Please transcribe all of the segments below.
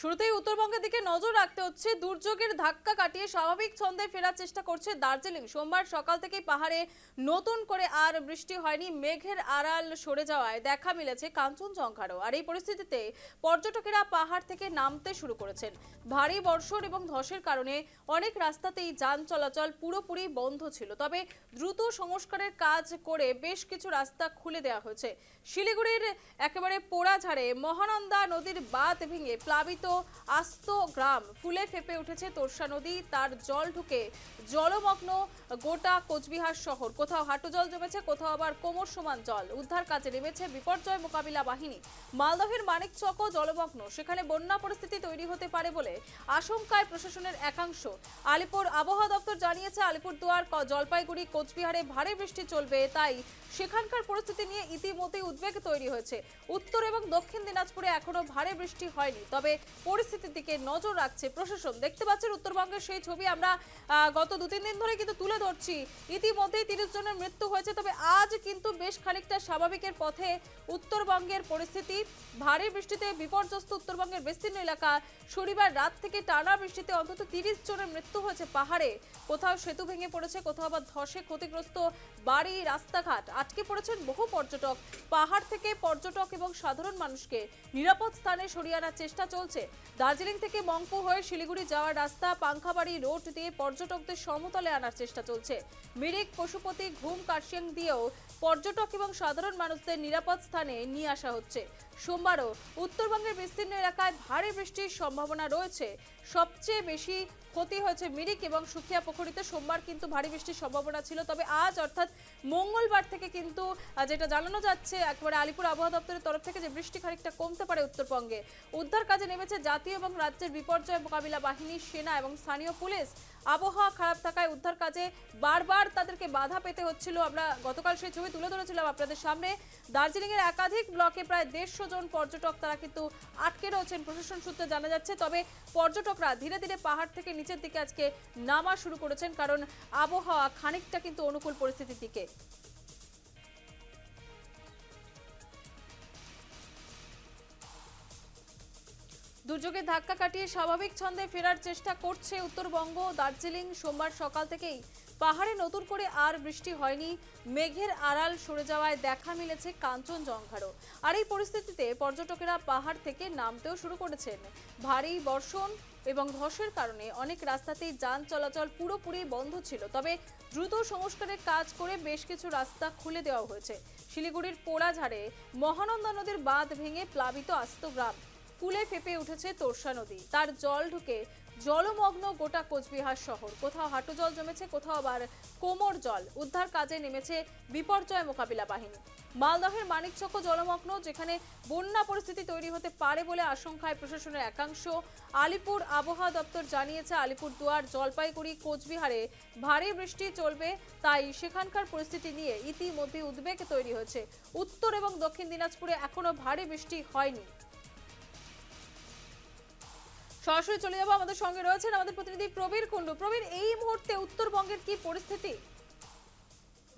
শুরুতেই উত্তরবঙ্গের দিকে নজর রাখতে হচ্ছে। দুর্যোগের ধাক্কা কাটিয়ে স্বাভাবিক ছন্দে ফেরার চেষ্টা করছে দার্জিলিং। সোমবার সকাল থেকেই পাহাড়ে নতুন করে আর বৃষ্টি হয়নি। মেঘের আড়াল সরে যাওয়ায় দেখা মিলেছে কাঞ্চনজঙ্ঘারও। আর এই পরিস্থিতিতে পর্যটকেরা পাহাড় থেকে নামতে শুরু করেছেন। ভারী বর্ষণ এবং ধসের কারণে অনেক রাস্তাতেই যান চলাচল পুরোপুরি বন্ধ ছিল। তবে দ্রুত সংস্কারের কাজ করে বেশ কিছু রাস্তা খুলে দেওয়া হয়েছে। শিলিগুড়ির একেবারে পোড়াঝাড়ে মহানন্দা নদীর বাঁধ ভেঙে প্লাবিত আস্ত গ্রাম। ফুলে ফেপে উঠেছে তোরসা নদী। তার জল ঢুকে জলমগ্ন গোটা কোচবিহার শহর। কোথাও হাঁটু জল জমেছে, কোথাও আবার কোমর সমান জল। উদ্ধার কাজে নেমেছে বিপর্যয় মোকাবিলা বাহিনী। মালদহের মানিকচকও জলমগ্ন। সেখানে বন্যা পরিস্থিতি তৈরি হতে পারে বলে আশঙ্কায় প্রশাসনের একাংশ। আলিপুর আবহাওয়া দপ্তর জানিয়েছে, আলিপুরদুয়ার, জলপাইগুড়ি, কোচবিহারে ভারী বৃষ্টি চলবে। তাই সেখানকার পরিস্থিতি নিয়ে ইতিমধ্যেই উদ্বেগ তৈরি হয়েছে। উত্তর এবং দক্ষিণ দিনাজপুরে এখনো ভারী বৃষ্টি হয়নি, তবে পরিস্থিতির দিকে নজর রাখছে প্রশাসন। দেখতে পাচ্ছেন উত্তরবঙ্গের সেই ছবি আমরা গত 2-3 দিন ধরে কিন্তু তুলে ধরছি। ইতিমধ্যেই 30 জনের মৃত্যু হয়েছে, তবে আজ কিন্তু বেশ খানিকটা স্বাভাবিকের পথে উত্তরবঙ্গের পরিস্থিতি। ভারী বৃষ্টিতে বিপর্যস্ত উত্তরবঙ্গের বিস্তীর্ণ এলাকা। শনিবার রাত থেকে টানা বৃষ্টিতে অন্তত 30 জনের মৃত্যু হয়েছে পাহাড়ে। কোথাও সেতু ভেঙে পড়েছে, কোথাও আবার ধসে ক্ষতিগ্রস্ত বাড়ি, রাস্তাঘাট। আটকে পড়েছেন বহু পর্যটক। পাহাড় থেকে পর্যটক এবং সাধারণ মানুষকে নিরাপদ স্থানে সরিয়ে আনার চেষ্টা চলছে। দার্জিলিং থেকে মংপু হয়ে শিলিগুড়ি যাওয়ার রাস্তা পাংখাবাড়ি রোড দিয়ে পর্যটকদের সমতলে আনার চেষ্টা চলছে। মিরিক, পশুপতি, ঘুম, কার্শিয়াং দিয়েও পর্যটক এবং সাধারণ মানুষদের নিরাপদ স্থানে নিয়ে আসা হচ্ছে। সোমবারও উত্তরবঙ্গের বিস্তীর্ণ এলাকায় ভারী বৃষ্টির সম্ভাবনা রয়েছে। সবচেয়ে বেশি ক্ষতি হয়েছে মিরিক এবং সুখিয়া পুকুরিতে। সোমবার কিন্তু ভারী বৃষ্টির সম্ভাবনা ছিল, তবে আজ অর্থাৎ মঙ্গলবার থেকে কিন্তু যেটা জানানো যাচ্ছে একেবারে আলিপুর আবহাওয়া দপ্তরের তরফ থেকে, যে বৃষ্টি খানিকটা কমতে পারে উত্তরবঙ্গে। উদ্ধার কাজে নেমেছে জাতীয় এবং রাজ্যের বিপর্যয় মোকাবিলা বাহিনী, সেনা এবং স্থানীয় পুলিশ। আবহাওয়া খারাপ থাকায় উদ্ধার কাজে বারবার তাদেরকে বাধা পেতে হচ্ছিল। আমরা গতকাল সেই ছবি তুলে ধরেছিলাম আপনাদের সামনে। দার্জিলিং এর একাধিক ব্লকে প্রায় 150 জন পর্যটক তারা কিন্তু আটকে রয়েছেন, প্রশাসন সূত্রে জানা যাচ্ছে। তবে পর্যটকরা ধীরে ধীরে পাহাড় থেকে নিচের দিকে আজকে নামা শুরু করেছেন, কারণ আবহাওয়া খানিকটা কিন্তু অনুকূল পরিস্থিতির দিকে। দুর্যোগের ধাক্কা কাটিয়ে স্বাভাবিক ছন্দে ফেরার চেষ্টা করছে উত্তরবঙ্গ। দার্জিলিং সোমবার সকাল থেকেই পাহাড়ে নতুন করে আর বৃষ্টি হয়নি। মেঘের আড়াল সরে যাওয়ায় দেখা মিলেছে কাঞ্চনজঙ্ঘারও। আর এই পরিস্থিতিতে পর্যটকেরা পাহাড় থেকে নামতেও শুরু করেছেন। ভারী বর্ষণ এবং ধসের কারণে অনেক রাস্তাতেই যান চলাচল পুরোপুরি বন্ধ ছিল, তবে দ্রুত সংস্কারের কাজ করে বেশ কিছু রাস্তা খুলে দেওয়া হয়েছে। শিলিগুড়ির পোড়াঝাড়ে মহানন্দা নদীর বাঁধ ভেঙে প্লাবিত আস্ত গ্রাম। ফুলে ফেপে উঠেছে তোরসা নদী। তার জল ঢুকে জলমগ্ন গোটা কোচবিহার শহর। কোথাও হাঁটু জল জমেছে, কোথাও আবার কোমর জল। উদ্ধার কাজে নেমেছে বিপর্যয় মোকাবিলা বাহিনী। মালদহের মানিকচক জলমগ্ন, যেখানে বন্যা পরিস্থিতি তৈরি হতে পারে বলে আশঙ্কায় প্রশাসনের একাংশ। আলিপুর আবহাওয়া দপ্তর জানিয়েছে, আলিপুরদুয়ার, জলপাইগুড়ি, কোচবিহারে ভারী বৃষ্টি চলবে। তাই সেখানকার পরিস্থিতি নিয়ে ইতিমধ্যে উদ্বেগ তৈরি হয়েছে। উত্তর এবং দক্ষিণ দিনাজপুরে এখনো ভারী বৃষ্টি হয়নি। সরাসরি চলে যাবো, আমাদের সঙ্গে রয়েছেন আমাদের প্রতিনিধি প্রবীর কুণ্ডু। প্রবীর, এই মুহূর্তে উত্তরবঙ্গের কি পরিস্থিতি?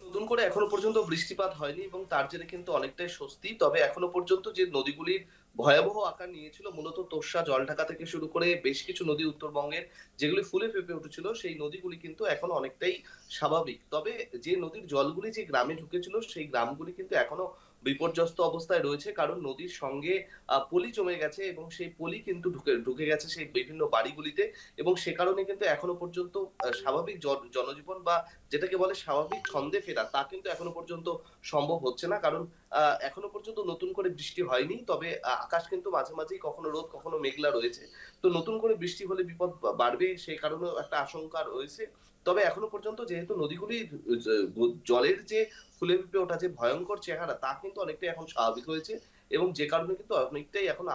নতুন করে এখনো পর্যন্ত বৃষ্টিপাত হয়নি এবং তার জেরে কিন্তু অনেকটাই স্বস্তি। তবে এখনো পর্যন্ত যে নদীগুলির ভয়াবহ আকার নিয়েছিল, মূলত তোর্ষা, জলঢাকা থেকে শুরু করে বেশ কিছু নদী উত্তরবঙ্গের যেগুলি ফুলে ফেঁপে উঠেছিল, সেই নদীগুলি কিন্তু এখন অনেকটাই স্বাভাবিক। তবে যে নদীর জলগুলি যে গ্রামে ঢুকেছিল, সেই গ্রামগুলি কিন্তু এখনো বিপর্যস্ত অবস্থায় রয়েছে। কারণ নদীর সঙ্গে পলি জমে গেছে এবং সেই পলি কিন্তু ঢুকে গেছে সেই বিভিন্ন বাড়িগুলিতে, এবং সে কারণে কিন্তু এখনো পর্যন্ত স্বাভাবিক জনজীবন বা যেটাকে বলে স্বাভাবিক ছন্দে ফেরা, তা কিন্তু এখনো পর্যন্ত সম্ভব হচ্ছে না। কারণ এখনো পর্যন্ত নতুন করে বৃষ্টি হয়নি। তবে আকাশ কিন্তু মাঝে মাঝেই কখনো রোদ কখনো মেঘলা রয়েছে। তো নতুন করে বৃষ্টি হলে বিপদ বাড়বে, সেই কারণেও একটা আশঙ্কা রয়েছে। তবে এখনো পর্যন্ত যেহেতু নদীগুলি জলের যে ফুলে ফেঁপে ওঠা যে ভয়ঙ্কর চেহারা, তা কিন্তু অনেকটাই এখন স্বাভাবিক হয়েছে, এবং যে কারণে কিন্তু অনেকটাই এখন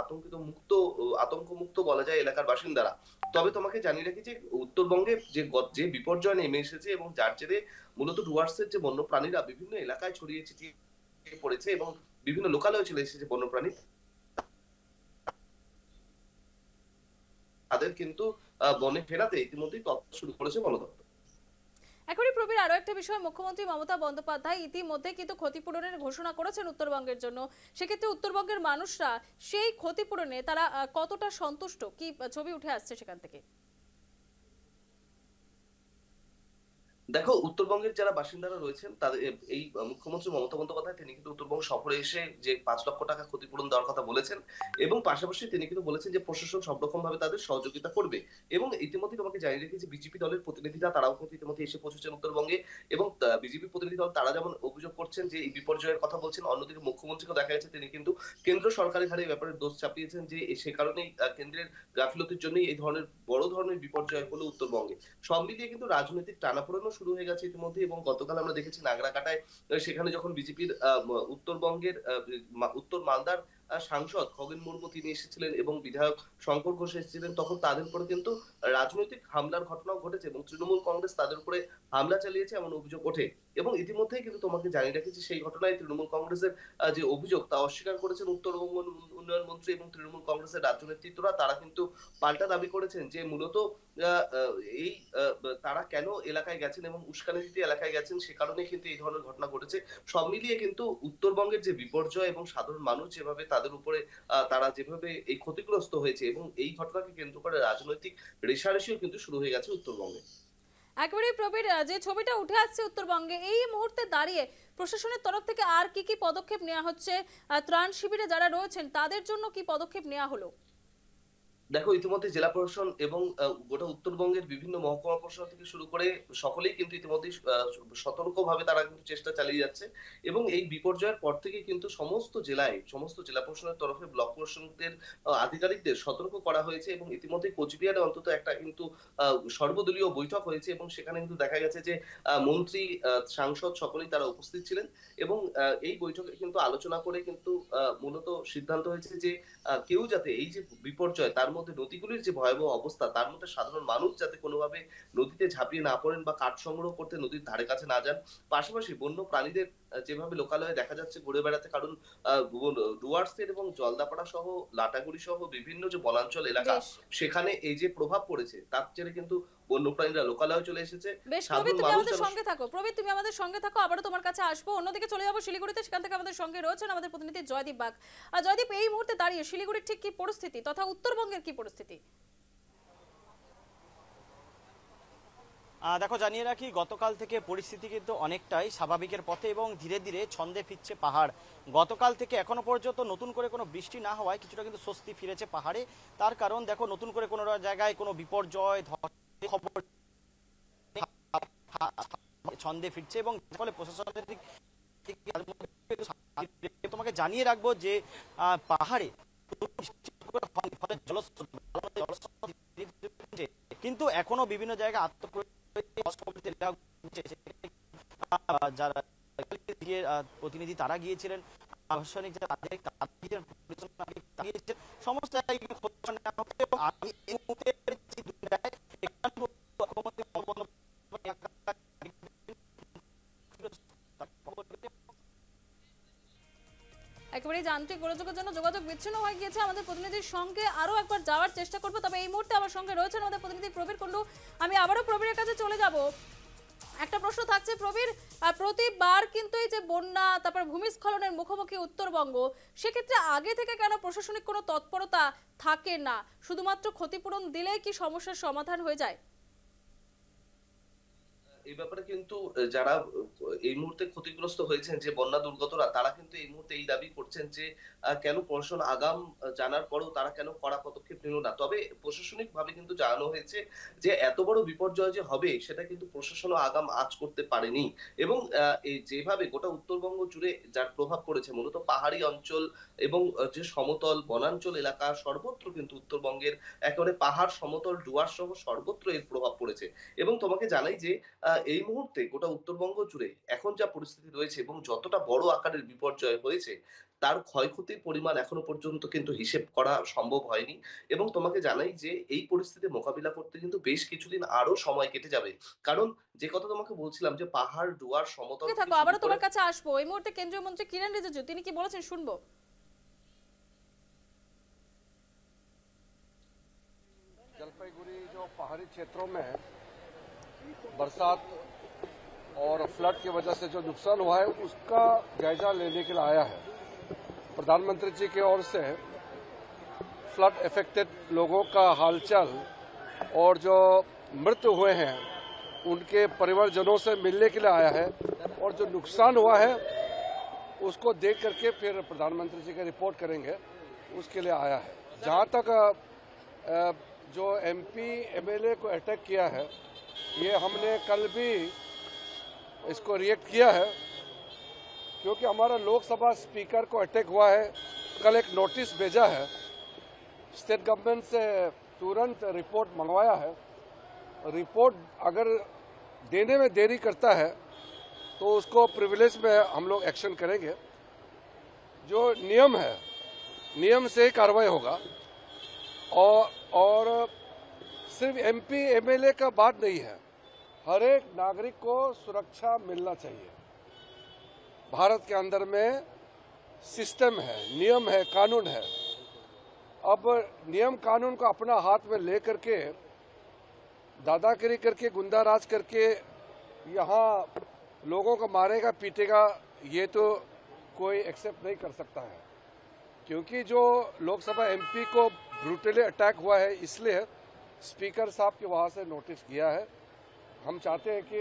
আতঙ্কমুক্ত বলা যায় এলাকার বাসিন্দারা। তবে তোমাকে জানিয়ে রাখি যে উত্তরবঙ্গে যে বিপর্যয় নেমে এসেছে, এবং যার জেরে মূলত ডুয়ার্সের যে বন্যপ্রাণীরা বিভিন্ন এলাকায় ছড়িয়ে ছিটিয়ে পড়েছে এবং বিভিন্ন লোকালয়ে চলে এসেছে বন্যপ্রাণী, তাদের কিন্তু বনে ফেরাতে ইতিমধ্যেই তৎপর শুরু করেছে বন দপ্তর। এখনই প্রবীর আরো একটা বিষয়, মুখ্যমন্ত্রী মমতা বন্দ্যোপাধ্যায় ইতিমধ্যে কিন্তু ক্ষতিপূরণের ঘোষণা করেছেন উত্তরবঙ্গের জন্য। সেক্ষেত্রে উত্তরবঙ্গের মানুষরা সেই ক্ষতিপূরণে তারা কতটা সন্তুষ্ট, কি ছবি উঠে আসছে সেখান থেকে? দেখো, উত্তরবঙ্গের যারা বাসিন্দারা রয়েছেন তাদের এই মুখ্যমন্ত্রী মমতা বন্দ্যোপাধ্যায় তিনি কিন্তু উত্তরবঙ্গ সফরে এসে যে ৫ লক্ষ টাকা ক্ষতিপূরণ দেওয়ার কথা বলেছেন এবং পাশাপাশি তিনি কিন্তু বলেছেন যে প্রশাসন সব রকম ভাবে তাদের সহযোগিতা করবে। এবং ইতিমধ্যে তোমাকে জানিয়ে রেখেছি, বিজেপি দলের প্রতিনিধিরা তারাও কিন্তু ইতিমধ্যে এসে পৌঁছেছেন উত্তরবঙ্গে। এবং বিজেপি প্রতিনিধি দল তারা যেমন অভিযোগ করছেন যে এই বিপর্যয়ের কথা বলছেন, অন্যদিকে মুখ্যমন্ত্রীকেও দেখা গেছে তিনি কিন্তু কেন্দ্র সরকারের ঘাড়ে এই ব্যাপারে দোষ চাপিয়েছেন যে সে কারণেই কেন্দ্রের গাফিলতির জন্যই এই ধরনের বড় ধরনের বিপর্যয় হলো উত্তরবঙ্গে। সব মিলিয়ে কিন্তু রাজনৈতিক টানাপোড়েনও শুরু হয়ে গেছে ইতিমধ্যে। এবং গতকাল আমরা দেখেছি নাগরাকাটায় সেখানে যখন বিজেপির উত্তরবঙ্গের উত্তর মালদার সাংসদ খগেন মুর্মু তিনি এসেছিলেন এবং বিধায়ক শঙ্কর ঘোষ এসেছিলেন, তখন তাদের উপরে কিন্তু রাজনৈতিক হামলার ঘটনাও ঘটেছে এবং তৃণমূল কংগ্রেস তাদের উপরে হামলা চালিয়েছে এমন অভিযোগ ওঠে। এবং ইতিমধ্যেই কিন্তু তোমাকে জানিয়ে রাখি সেই ঘটনায় তৃণমূল কংগ্রেসের যে অভিযোগ তা অস্বীকার করেছেন উত্তরবঙ্গ উন্নয়ন মন্ত্রী এবং তৃণমূল কংগ্রেসের রাজ্য নেতৃত্বরা। তারা কিন্তু পাল্টা দাবি করেছেন যে মূলত আহ, আহ, এই তারা কেন এলাকায় গেছেন এবং উস্কানি দিতে এলাকায় গেছেন, সে কারণে কিন্তু এই ধরনের ঘটনা ঘটেছে। সব মিলিয়ে কিন্তু উত্তরবঙ্গের যে বিপর্যয় এবং সাধারণ মানুষ যেভাবে তাদের উপরে তারা যেভাবে এই ক্ষতিগ্রস্ত হয়েছে এবং এই ঘটনাকে কেন্দ্র করে রাজনৈতিক রেষারেষিও কিন্তু শুরু হয়ে গেছে উত্তরবঙ্গে। একেবারে প্রবীর, যে ছবিটা উঠে আসছে উত্তরবঙ্গে এই মুহূর্তে দাঁড়িয়ে প্রশাসনের তরফ থেকে আর কি কি পদক্ষেপ নেওয়া হচ্ছে, ত্রাণ শিবিরে যারা রয়েছেন তাদের জন্য কি পদক্ষেপ নেওয়া হলো? দেখো, ইতিমধ্যে জেলা প্রশাসন এবং গোটা উত্তরবঙ্গের বিভিন্ন মহকুমা প্রশাসন থেকে শুরু করে সকলেই কিন্তু ইতিমধ্যেই সতর্কভাবে তারা কিন্তু চেষ্টা চালিয়ে যাচ্ছে। এবং এই বিপর্যয়ের পর থেকে কিন্তু সমস্ত জেলায় সমস্ত জেলা প্রশাসনের তরফে ব্লক প্রশাসনদের আধিকারিকদের সতর্ক করা হয়েছে। এবং ইতিমধ্যে কোচবিহারে অন্তত একটা কিন্তু সর্বদলীয় বৈঠক হয়েছে এবং সেখানে কিন্তু দেখা গেছে যে মন্ত্রী, সাংসদ সকলেই তারা উপস্থিত ছিলেন। এবং এই বৈঠকে কিন্তু আলোচনা করে কিন্তু মূলত সিদ্ধান্ত হয়েছে যে কেউ যাতে এই যে বিপর্যয় তার মধ্যে নদীগুলির যে ভয়াবহ অবস্থা তার মধ্যে সাধারণ মানুষ যাতে কোনোভাবে নদীতে ঝাঁপিয়ে না পড়েন বা কাঠ সংগ্রহ করতে নদীর ধারে কাছে না যান। পাশাপাশি বন্য প্রাণীদের যেভাবে লোকালয়ে দেখা যাচ্ছে ঘুরে বেড়াতে, কারণ ডুয়ার্সের এবং জলদাপাড়া সহ লাটাগুড়ি সহ বিভিন্ন যে বনাঞ্চল এলাকা বেশ সেখানে এই যে প্রভাব পড়েছে তার জেরে কিন্তু বন্যপ্রাণীরা লোকালয়ে চলে এসেছে। বেশ প্রবীর, সাধারণ তুমি মানুষ আমাদের যেন সঙ্গে থাকো। প্রবীর, তুমি আমাদের সঙ্গে থাকো, আবারও তোমার কাছে আসবো। অন্যদিকে চলে যাবো শিলিগুড়িতে, সেখান থেকে আমাদের সঙ্গে রয়েছেন আমাদের প্রতিনিধি জয়দীপ বাগ। আর জয়দীপ, এই মুহূর্তে দাঁড়িয়ে শিলিগুড়ির ঠিক কি পরিস্থিতি তথা উত্তরবঙ্গের কি পরিস্থিতি? দেখো, জানিয়ে রাখি গতকাল থেকে পরিস্থিতি কিন্তু অনেকটাই স্বাভাবিকের পথে এবং ধীরে ধীরে ছন্দে ফিরছে পাহাড়। গতকাল থেকে এখনো পর্যন্ত নতুন করে কোনো বৃষ্টি না হওয়ায় কিছুটা কিন্তু স্বস্তি ফিরেছে পাহাড়ে। তার কারণ দেখো, নতুন করে কোনো জায়গায় কোনো বিপর্যয় খবর ছন্দে ফিরছে এবং ফলে প্রশাসনের দিক থেকে তোমাকে জানিয়ে রাখবো যে পাহাড়ে কিন্তু এখনো বিভিন্ন জায়গায় যারা প্রতিনিধি তারা গিয়েছিলেন, প্রশাসনিক যারা গিয়েছিলেন, সমস্ত একেবারে যান্ত্রিক গোলযোগের জন্য যোগাযোগ বিচ্ছিন্ন হয়ে গিয়েছে আমাদের প্রতিনিধির সঙ্গে। আরো একবার যাওয়ার চেষ্টা করবো, তবে এই মুহূর্তে আমার সঙ্গে রয়েছেন আমাদের প্রতিনিধি প্রবীর কুণ্ডু। আমি আবারও প্রবীরের কাছে চলে যাব। একটা প্রশ্ন থাকছে প্রবীর, প্রতিবার কিন্তু এই যে বন্যা তারপর ভূমিস্খলনের মুখোমুখি উত্তরবঙ্গ, সেক্ষেত্রে আগে থেকে কেন প্রশাসনিক কোনো তৎপরতা থাকে না? শুধুমাত্র ক্ষতিপূরণ দিলেই কি সমস্যার সমাধান হয়ে যায়? এই ব্যাপারে কিন্তু যারা এই মুহূর্তে ক্ষতিগ্রস্ত হয়েছেন যে বন্যা দুর্গতরা তারা কিন্তু এই মুহূর্তে এই দাবি করছেন যে কেন প্রশাসন আগাম জানার পরেও তারা কেন কড়া পদক্ষেপ নিল না। তবে প্রশাসনিক ভাবে কিন্তু জানানো হয়েছে যে এত বড় বিপর্যয় যে হবে সেটা কিন্তু প্রশাসনও আগাম আঁচ করতে পারেনি। এবং এই যেভাবে গোটা উত্তরবঙ্গ জুড়ে যার প্রভাব পড়েছে মূলত পাহাড়ি অঞ্চল এবং যে সমতল বনাঞ্চল এলাকা সর্বত্র কিন্তু উত্তরবঙ্গের একেবারে পাহাড় সমতল ডুয়ার্স সহ সর্বত্র এর প্রভাব পড়েছে। এবং তোমাকে জানাই যে এই মুহূর্তে গোটা উত্তরবঙ্গ জুড়ে এখন যা পরিস্থিতি রয়েছে এবং যতটা বড় আকারের বিপর্যয় হয়েছে তার ক্ষয়ক্ষতির পরিমাণ এখনো পর্যন্ত কিন্তু হিসেব করা সম্ভব হয়নি। এবং তোমাকে জানাই যে এই পরিস্থিতি মোকাবিলা করতে কিন্তু বেশ কিছুদিন আরো সময় কেটে যাবে। কারণ যে কথা তোমাকে বলছিলাম যে পাহাড় ডুয়ার সমতল সঙ্গে থেকে থাকো, শুরু আবারও করে তোমার কাছে আসবো। এই মুহূর্তে কেন্দ্রীয় মন্ত্রী কিরেন রিজিজু তিনি কি বলেছেন শুনবো। जलपाईगुड़ी जो पहाड़ी क्षेत्रों में बरसात और फ्लड की वजह से जो नुकसान हुआ है उसका जायजा लेने के लिए आया है। प्रधानमंत्री जी की ओर से फ्लड इफेक्टेड लोगों का हालचाल और जो मृत्यु हुए हैं उनके परिवारजनों से मिलने के लिए आया है और जो नुकसान हुआ है उसको देख करके फिर प्रधानमंत्री जी का रिपोर्ट करेंगे, उसके लिए आया है। जहां तक जो एमपी एमएलए को अटैक किया है, ये हमने कल भी इसको रिएक्ट किया है, क्योंकि हमारा लोकसभा स्पीकर को अटैक हुआ है। कल एक नोटिस भेजा है, स्टेट गवर्नमेंट से तुरंत रिपोर्ट मंगवाया है। रिपोर्ट अगर देने में देरी करता है तो उसको प्रिविलेज में हम लोग एक्शन करेंगे। जो नियम है, नियम से ही कार्रवाई होगा। और सिर्फ एमपी एमएलए का बात नहीं है, हर एक नागरिक को सुरक्षा मिलना चाहिए। भारत के अंदर में सिस्टम है, नियम है, कानून है। अब नियम कानून को अपना हाथ में ले करके दादागिरी करके गुंडा राज करके यहाँ लोगों को मारेगा पीटेगा, ये तो कोई एक्सेप्ट नहीं कर सकता है। क्योंकि जो लोकसभा एमपी को ब्रूटली अटैक हुआ है, इसलिए स्पीकर साहब के वहाँ से नोटिस किया है। हम चाहते हैं कि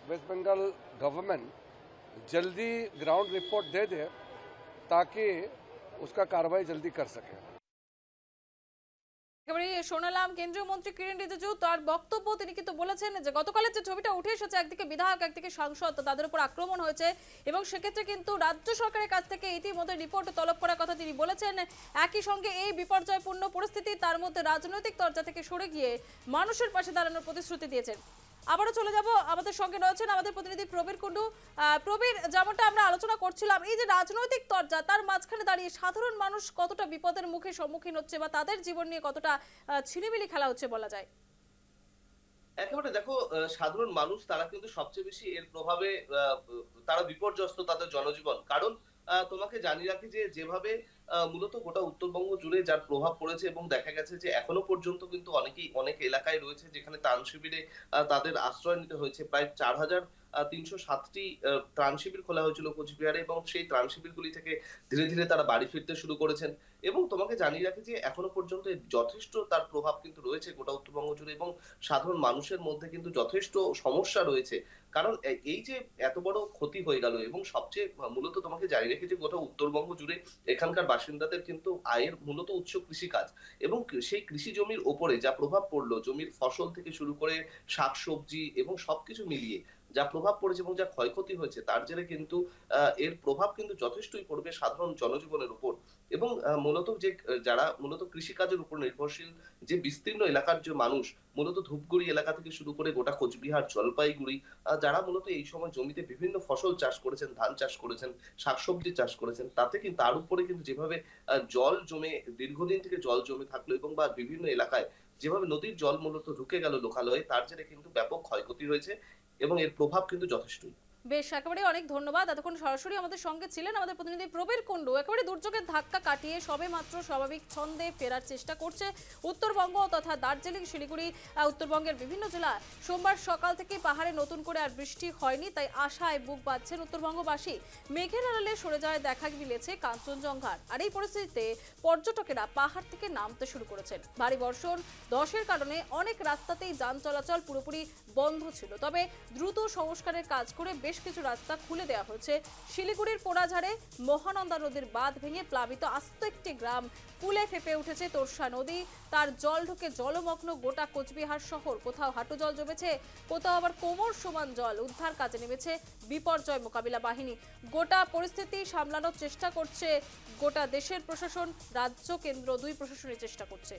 वेस्ट बंगाल गवर्नमेंट जल्दी ग्राउंड रिपोर्ट दे दे ताकि उसका कार्रवाई जल्दी कर सके। একেবারে শোনালাম কেন্দ্রীয় মন্ত্রী কিরেন রিজিজু তার বক্তব্য। তিনি কিন্তু বলেছেন যে গতকালের যে ছবিটা উঠে এসেছে, একদিকে বিধায়ক একদিকে সাংসদ, তাদের উপর আক্রমণ হয়েছে এবং সেক্ষেত্রে কিন্তু রাজ্য সরকারের কাছ থেকে ইতিমধ্যে রিপোর্ট তলব করার কথা তিনি বলেছেন। একই সঙ্গে এই বিপর্যয়পূর্ণ পরিস্থিতি তার মধ্যে রাজনৈতিক দরজা থেকে সরে গিয়ে মানুষের পাশে দাঁড়ানোর প্রতিশ্রুতি দিয়েছেন। আবারও চলে যাব, আমাদের সঙ্গে রয়েছেন আমাদের প্রতিনিধি প্রবীর কুণ্ডু। প্রবীর, যেমনটা আমরা আলোচনা করছিলাম, এই যে রাজনৈতিক দরজা তার মাঝখানে দাঁড়িয়ে সাধারণ মানুষ কতটা বিপদের মুখে সম্মুখীন হচ্ছে বা তাদের জীবন নিয়ে কতটা ছিনিমিনি খেলা হচ্ছে বলা যায়। একেবারে দেখো, সাধারণ মানুষ তারা কিন্তু সবচেয়ে বেশি এর প্রভাবে তারা বিপর্যস্ত, তাদের জনজীবন। কারণ তোমাকে জানিয়ে রাখি যে যেভাবে মূলত গোটা উত্তরবঙ্গ জুড়ে যার প্রভাব পড়েছে এবং দেখা গেছে যে এখনো পর্যন্ত কিন্তু অনেক এলাকায় রয়েছে যেখানে ত্রাণ শিবিরে তাদের আশ্রয় নিতে হয়েছে। প্রায় 4,307টি ত্রাণ শিবির খোলা হয়েছিল কোচবিহারে এবং সেই ত্রাণ শিবিরগুলি থেকে ধীরে ধীরে তারা বাড়ি ফিরতে শুরু করেছেন। এবং তোমাকে জানিয়ে রাখি যে এখনো পর্যন্ত যথেষ্ট তার প্রভাব কিন্তু রয়েছে গোটা উত্তরবঙ্গ জুড়ে এবং সাধারণ মানুষের মধ্যে কিন্তু যথেষ্ট সমস্যা রয়েছে। কারণ এই যে এত বড় ক্ষতি হয়ে গেল এবং সবচেয়ে মূলত তোমাকে জানিয়ে রেখে যে গোটা উত্তরবঙ্গ জুড়ে এখানকার বাসিন্দাদের কিন্তু আয়ের মূলত উৎস কৃষিকাজ এবং সেই কৃষি জমির ওপরে যা প্রভাব পড়লো, জমির ফসল থেকে শুরু করে শাকসবজি এবং সবকিছু মিলিয়ে যা প্রভাব পড়েছে এবং যা ক্ষয়ক্ষতি হয়েছে, তার জেরে কিন্তু এর প্রভাব কিন্তু যথেষ্টই পড়বে সাধারণ জনজীবনের উপর। এবং মূলত যে যারা মূলত কৃষিকাজের উপর নির্ভরশীল যে বিস্তীর্ণ এলাকার যে মানুষ, মূলত ধূপগুড়ি এলাকা থেকে শুরু করে গোটা কোচবিহার, জলপাইগুড়ি, যারা মূলত এই সময় জমিতে বিভিন্ন ফসল চাষ করেছেন, ধান চাষ করেছেন, শাকসবজি চাষ করেছেন, তাতে কিন্তু তার উপরে কিন্তু যেভাবে জল জমে দীর্ঘদিন থেকে জল জমে থাকলো এবং বা বিভিন্ন এলাকায় যেভাবে নদীর জল মূলত ঢুকে গেল লোকালয়ে, তার জেরে কিন্তু ব্যাপক ক্ষয়ক্ষতি হয়েছে এবং এর প্রভাব কিন্তু যথেষ্টই। বেশ, একেবারে অনেক ধন্যবাদ। এতক্ষণ সরাসরি আমাদের সঙ্গে ছিলেন আমাদের প্রতিনিধি প্রবীর কুণ্ডু। একেবারে দুর্যোগের ধাক্কা কাটিয়ে সবে মাত্র স্বাভাবিক ছন্দে ফেরার চেষ্টা করছে উত্তরবঙ্গ তথা দার্জিলিং, শিলিগুড়ি, উত্তরবঙ্গের বিভিন্ন জেলা। সোমবার সকাল থেকে পাহাড়ে নতুন করে আর বৃষ্টি হয়নি, তাই আশায় বুক বাঁধছেন উত্তরবঙ্গবাসী। মেঘের আড়ালে সরে যাওয়ায় দেখা মিলেছে কাঞ্চনজঙ্ঘার। আর এই পরিস্থিতিতে পর্যটকেরা পাহাড় থেকে নামতে শুরু করেছেন। ভারী বর্ষণ ধসের কারণে অনেক রাস্তাতেই যান চলাচল পুরোপুরি বন্ধ ছিল। তবে দ্রুত সংস্কারের কাজ করে বেশ কিছু রাস্তা খুলে দেওয়া হয়েছে। শিলিগুড়ির পোড়াঝাড়ে মহানন্দা নদীর বাঁধ ভেঙে প্লাবিত আস্ত একটি গ্রাম ফুলে ফেপে উঠেছে তোরসা নদী। তার জল ঢুকে জলমগ্ন গোটা কোচবিহার শহর। কোথাও হাঁটু জল জমেছে, কোথাও আবার কোমর সমান জল। উদ্ধার কাজে নেমেছে বিপর্যয় মোকাবিলা বাহিনী। গোটা পরিস্থিতি সামলানোর চেষ্টা করছে গোটা দেশের প্রশাসন, রাজ্য কেন্দ্র দুই প্রশাসনের চেষ্টা করছে।